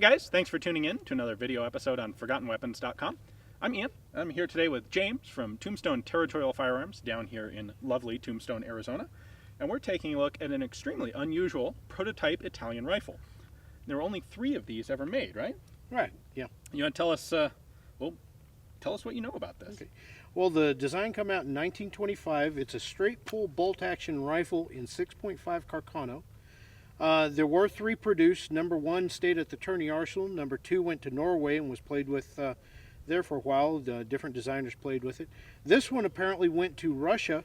guys, thanks for tuning in to another video episode on ForgottenWeapons.com. I'm Ian. I'm here today with James from Tombstone Territorial Firearms down here in lovely Tombstone, Arizona. And we're taking a look at an extremely unusual prototype Italian rifle. There were only 3 of these ever made, right? Right, yeah. You want to tell us, tell us what you know about this. Okay. Well, the design came out in 1925. It's a straight pull bolt action rifle in 6.5 Carcano. There were 3 produced. Number 1 stayed at the Tourney Arsenal. Number 2 went to Norway and was played with there for a while. Different designers played with it. This one apparently went to Russia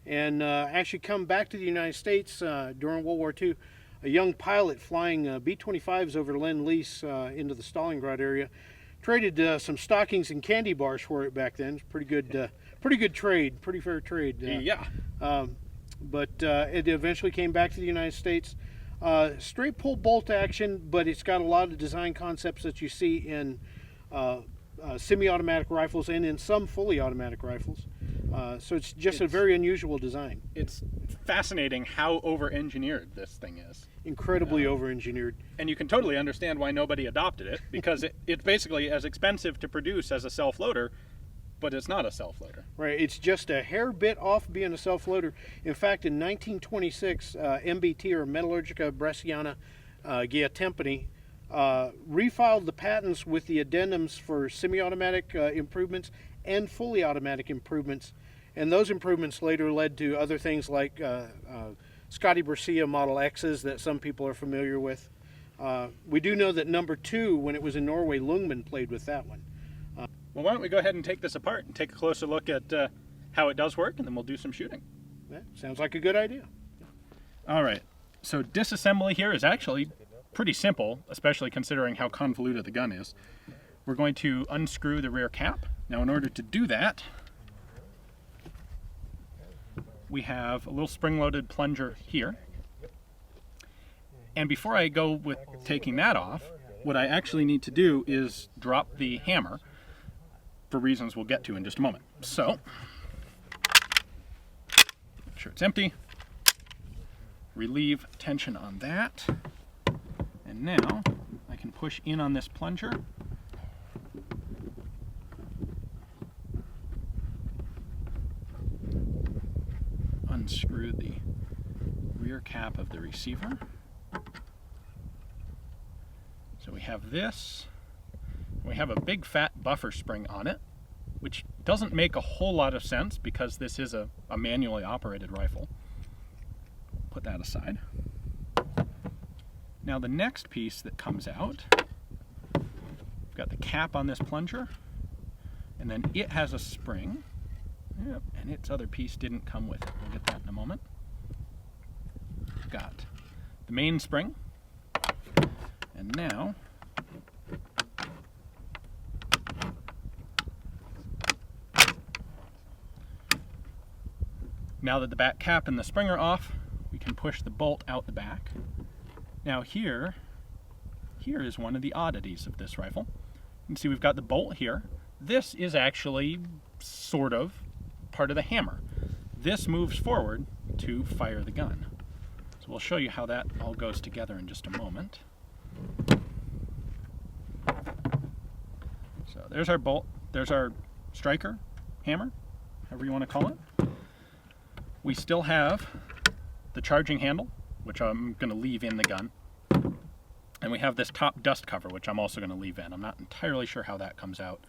and actually come back to the United States during World War II. A young pilot flying B-25s over Lend-Lease into the Stalingrad area traded some stockings and candy bars for it back then. It's pretty good trade, pretty fair trade. But it eventually came back to the United States. Straight pull bolt action, but it's got a lot of design concepts that you see in semi-automatic rifles and in some fully automatic rifles. So it's just a very unusual design. It's fascinating how over-engineered this thing is. Incredibly over-engineered. And you can totally understand why nobody adopted it, because it's basically as expensive to produce as a self-loader, but it's not a self-loader. Right, it's just a hair bit off being a self-loader. In fact, in 1926, MBT, or Metallurgica Brescia, Tempini, refiled the patents with the addendums for semi-automatic improvements and fully automatic improvements. And those improvements later led to other things like Scotty Brescia Model X's that some people are familiar with. We do know that number 2, when it was in Norway, Lungman played with that one. Well, why don't we go ahead and take this apart and take a closer look at how it does work, and then we'll do some shooting. That sounds like a good idea. All right, so disassembly here is actually pretty simple, especially considering how convoluted the gun is. We're going to unscrew the rear cap. Now, in order to do that, we have a little spring-loaded plunger here. And before I go with taking that off, what I actually need to do is drop the hammer, for reasons we'll get to in just a moment. So, make sure it's empty. Relieve tension on that. And now I can push in on this plunger. Unscrew the rear cap of the receiver. So we have this. We have a big fat buffer spring on it, which doesn't make a whole lot of sense because this is a manually operated rifle. Put that aside. Now the next piece that comes out, we've got the cap on this plunger, and then it has a spring. Yep, and its other piece didn't come with it. We'll get that in a moment. We've got the main spring, and now that the back cap and the spring are off, we can push the bolt out the back. Now here is one of the oddities of this rifle. You can see we've got the bolt here. This is actually sort of part of the hammer. This moves forward to fire the gun. So we'll show you how that all goes together in just a moment. So there's our bolt, there's our striker, hammer, however you want to call it. We still have the charging handle, which I'm going to leave in the gun. And we have this top dust cover, which I'm also going to leave in. I'm not entirely sure how that comes out.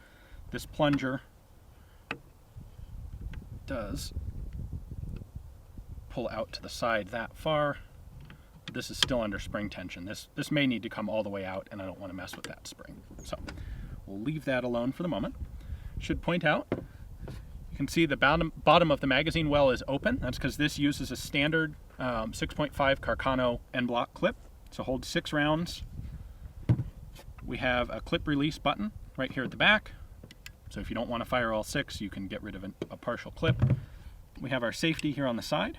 This plunger does pull out to the side that far. This is still under spring tension. This may need to come all the way out, and I don't want to mess with that spring. So we'll leave that alone for the moment. Should point out, you can see the bottom of the magazine well is open. That's because this uses a standard 6.5 Carcano end block clip. So holds 6 rounds. We have a clip release button right here at the back. So if you don't want to fire all 6, you can get rid of a partial clip. We have our safety here on the side.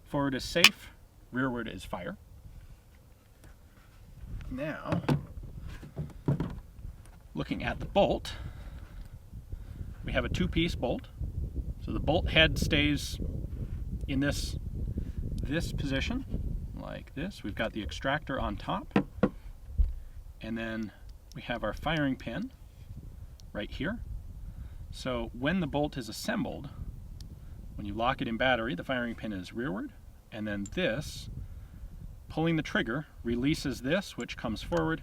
Forward is safe, rearward is fire. Now, looking at the bolt, we have a 2-piece bolt. So the bolt head stays in this position, like this. We've got the extractor on top, And then we have our firing pin right here. So when the bolt is assembled, when you lock it in battery, the firing pin is rearward, and then this, pulling the trigger, releases this, which comes forward,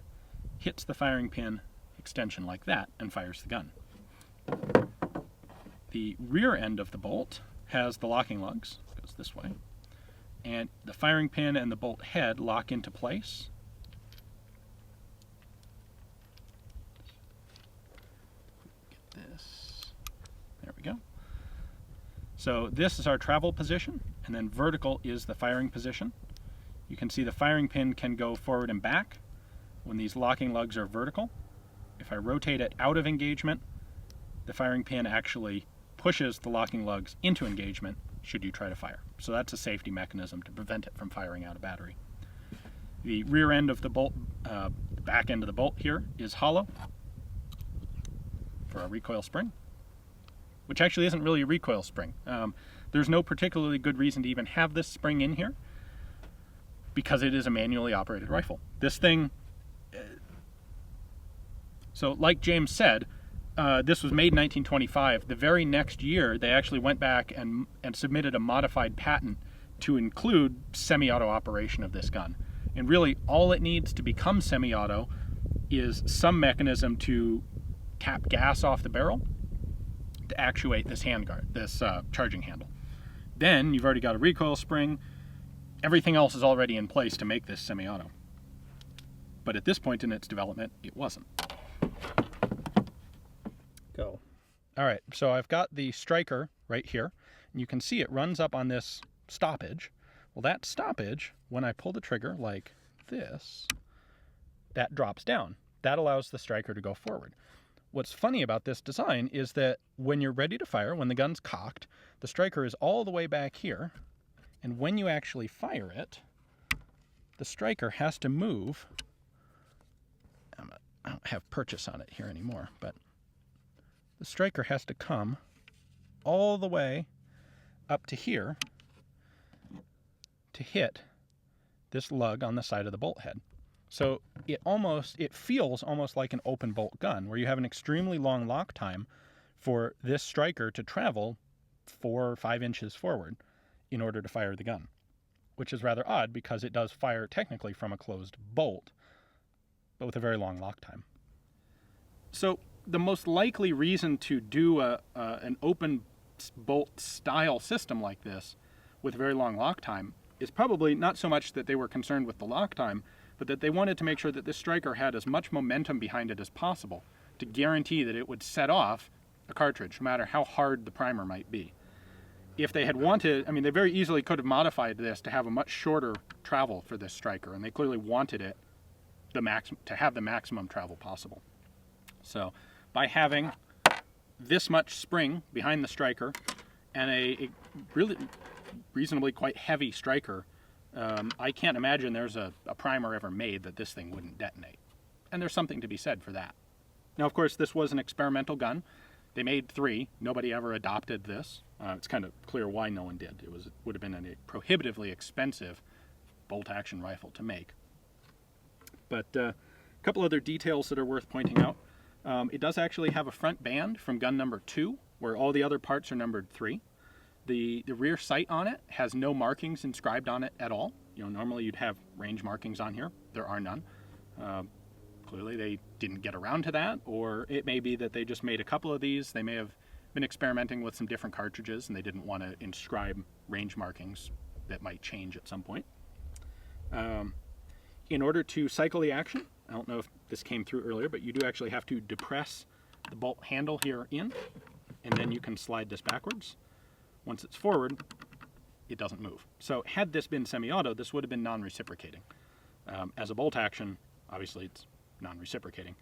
hits the firing pin extension like that, and fires the gun. The rear end of the bolt has the locking lugs, goes this way, and the firing pin and the bolt head lock into place. Get this, there we go. So this is our travel position, and then vertical is the firing position. You can see the firing pin can go forward and back when these locking lugs are vertical. If I rotate it out of engagement, the firing pin actually pushes the locking lugs into engagement should you try to fire. So that's a safety mechanism to prevent it from firing out of battery. The rear end of the bolt, the back end of the bolt here is hollow for a recoil spring, which actually isn't really a recoil spring. There's no particularly good reason to even have this spring in here because it is a manually operated rifle. This thing, so like James said, this was made in 1925. The very next year, they actually went back and submitted a modified patent to include semi-auto operation of this gun. And really, all it needs to become semi-auto is some mechanism to tap gas off the barrel to actuate this handguard, this charging handle. Then you've already got a recoil spring. Everything else is already in place to make this semi-auto. But at this point in its development, it wasn't. Go. All right, so I've got the striker right here, and you can see it runs up on this stoppage. Well, that stoppage, when I pull the trigger like this, that drops down. That allows the striker to go forward. What's funny about this design is that when you're ready to fire, when the gun's cocked, the striker is all the way back here, and when you actually fire it, the striker has to move. I don't have purchase on it here anymore, but the striker has to come all the way up to here to hit this lug on the side of the bolt head. So it feels almost like an open bolt gun, where you have an extremely long lock time for this striker to travel 4 or 5 inches forward in order to fire the gun, which is rather odd because it does fire technically from a closed bolt, but with a very long lock time. So the most likely reason to do an open bolt style system like this with very long lock time is probably not so much that they were concerned with the lock time, but that they wanted to make sure that this striker had as much momentum behind it as possible to guarantee that it would set off a cartridge, no matter how hard the primer might be. If they had wanted, I mean, they very easily could have modified this to have a much shorter travel for this striker, and they clearly wanted it to have the maximum travel possible. So by having this much spring behind the striker and a really reasonably quite heavy striker, I can't imagine there's a primer ever made that this thing wouldn't detonate. And there's something to be said for that. Now, of course, this was an experimental gun. They made 3. Nobody ever adopted this. It's kind of clear why no one did. It would have been a prohibitively expensive bolt-action rifle to make. But a couple other details that are worth pointing out. It does actually have a front band from gun number 2, where all the other parts are numbered 3. The rear sight on it has no markings inscribed on it at all. You know, normally you'd have range markings on here. There are none. Clearly they didn't get around to that, or it may be that they just made a couple of these. They may have been experimenting with some different cartridges and they didn't want to inscribe range markings that might change at some point. In order to cycle the action, I don't know if this came through earlier, but you do actually have to depress the bolt handle here in, and then you can slide this backwards. Once it's forward, it doesn't move. So had this been semi-auto, this would have been non-reciprocating. As a bolt action, obviously it's non-reciprocating,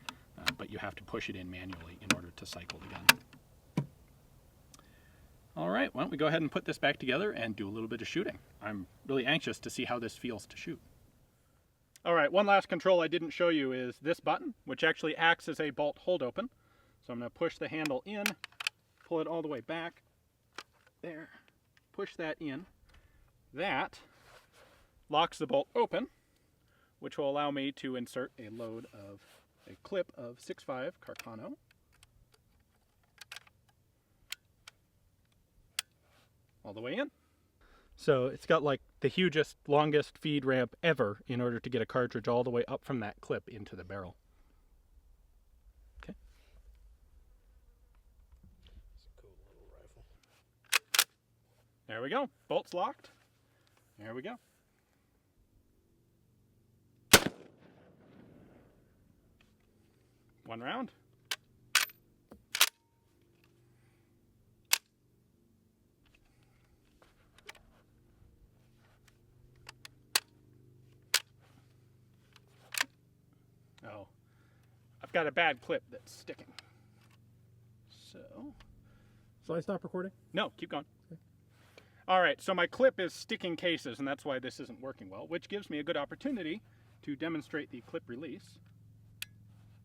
but you have to push it in manually in order to cycle the gun. All right, why don't we go ahead and put this back together and do a little bit of shooting. I'm really anxious to see how this feels to shoot. All right, one last control I didn't show you is this button, which actually acts as a bolt hold open. So I'm going to push the handle in, pull it all the way back. There, push that in. That locks the bolt open, which will allow me to insert a clip of 6.5 Carcano. All the way in. So it's got like the hugest, longest feed ramp ever in order to get a cartridge all the way up from that clip into the barrel. Okay. It's a cool little rifle. There we go. Bolts locked. There we go. One round. Oh, I've got a bad clip that's sticking. So, Shall I stop recording? no, keep going. Okay. All right, so my clip is sticking cases, and that's why this isn't working well, which gives me a good opportunity to demonstrate the clip release,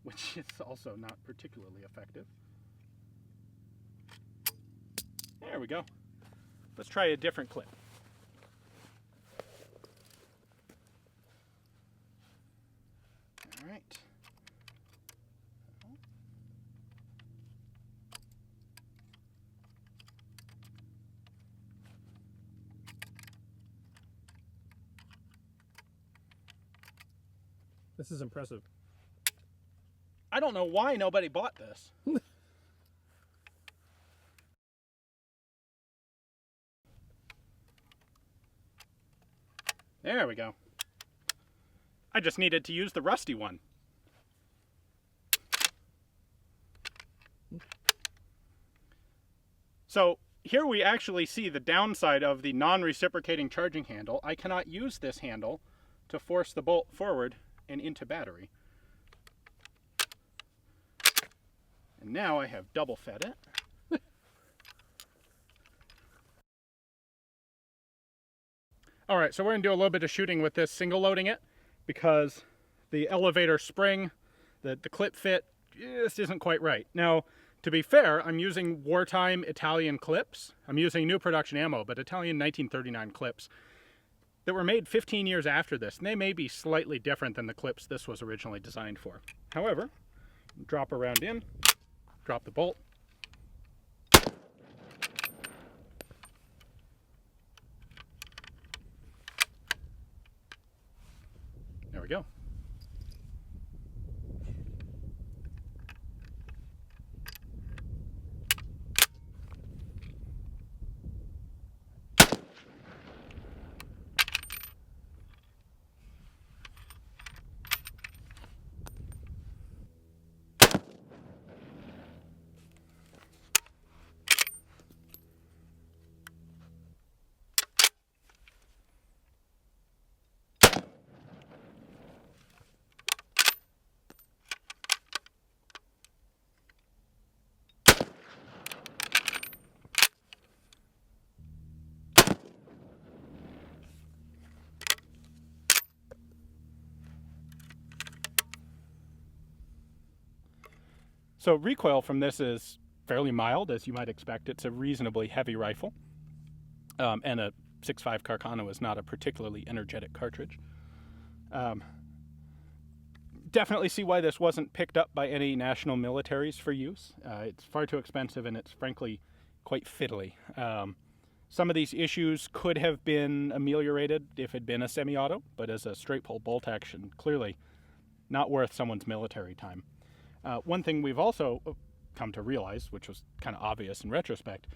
which is also not particularly effective. There we go. Let's try a different clip. All right. This is impressive. I don't know why nobody bought this. There we go. I just needed to use the rusty one. So here we actually see the downside of the non-reciprocating charging handle. I cannot use this handle to force the bolt forward and into battery. And now I have double fed it. All right, so we're gonna do a little bit of shooting with this single loading it because the elevator spring, the clip fit just isn't quite right. Now, to be fair, I'm using wartime Italian clips. I'm using new production ammo, but Italian 1939 clips that were made 15 years after this, and they may be slightly different than the clips this was originally designed for. However, drop around in, drop the bolt. There we go. So recoil from this is fairly mild, as you might expect. It's a reasonably heavy rifle, and a 6.5 Carcano is not a particularly energetic cartridge. Definitely see why this wasn't picked up by any national militaries for use. It's far too expensive, and it's frankly quite fiddly. Some of these issues could have been ameliorated if it had been a semi-auto, but as a straight pull bolt action, clearly not worth someone's military time. One thing we've also come to realize, which was kind of obvious in retrospect,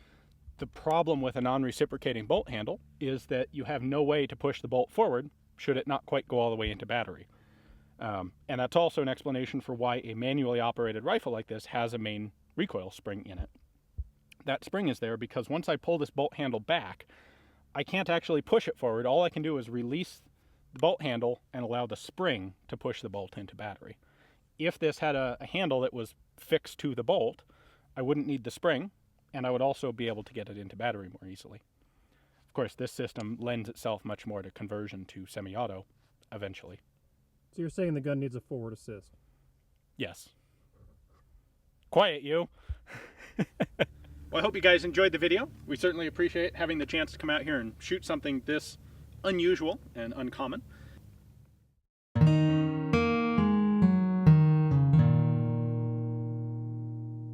the problem with a non-reciprocating bolt handle is that you have no way to push the bolt forward should it not quite go all the way into battery. And that's also an explanation for why a manually operated rifle like this has a main recoil spring in it. That spring is there because once I pull this bolt handle back, I can't actually push it forward. All I can do is release the bolt handle and allow the spring to push the bolt into battery. If this had a handle that was fixed to the bolt, I wouldn't need the spring, and I would also be able to get it into battery more easily. Of course, this system lends itself much more to conversion to semi-auto eventually. So you're saying the gun needs a forward assist? Yes. Quiet, you. Well, I hope you guys enjoyed the video. We certainly appreciate having the chance to come out here and shoot something this unusual and uncommon.